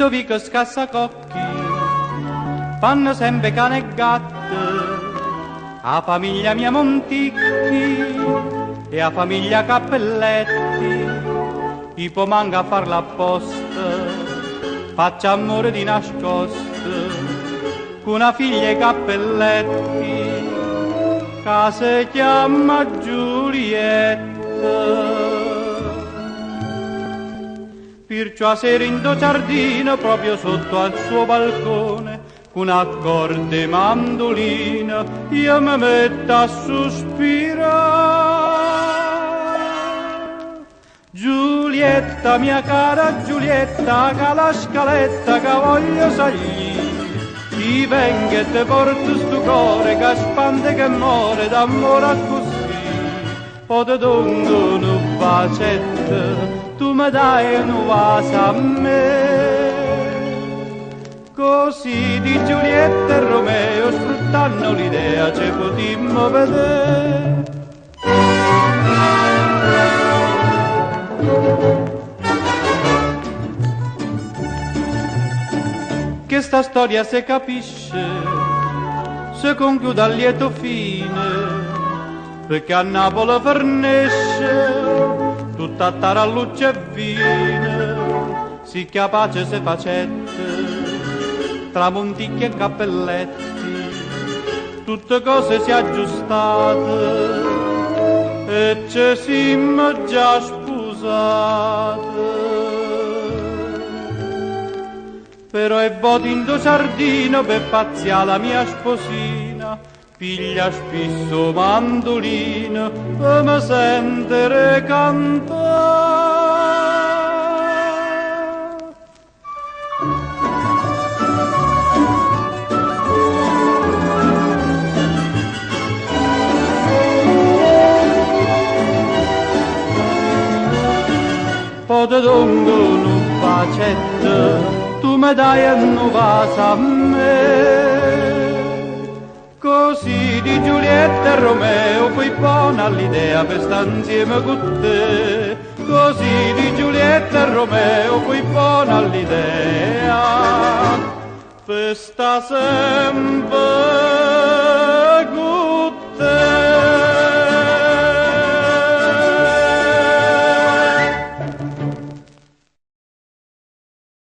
Indovi che scassacocchi fanno sempre cane e gatto, a famiglia mia Monticchi e a famiglia Cappelletti, i può manca a farla apposta, faccia amore di nascosto, con una figlia e Cappelletti, che si chiama Giulietta. Perciò a sera in do giardino, proprio sotto al suo balcone, con accorde mandolina, io mi metto a sospirare. Giulietta, mia cara Giulietta, che la scaletta che voglio salire, ti vengo e te porto sto cuore che spande che muore d'amore così. Poi ti dono un bacetto, tu mi dai un vaso a me. Così di Giulietta e Romeo, sfruttando l'idea, ci potremmo vedere. Che sta storia si capisce, si conclude a lieto fine, perché a Napoli fornisce tutta a tarallucce e vine, si capace se facette, tra Monticchi e Cappelletti, tutte cose si aggiustate, e ci siamo già sposate. Però è voti in do giardino per pazzia la mia sposina, piglia spesso mandolina e mi sentere cantare. Poi ti dono un bacetto, tu mi dai un vaso a me. Così di Giulietta e Romeo fui buona all'idea per stare insieme con te. Così di Giulietta e Romeo fui buona all'idea per stare sempre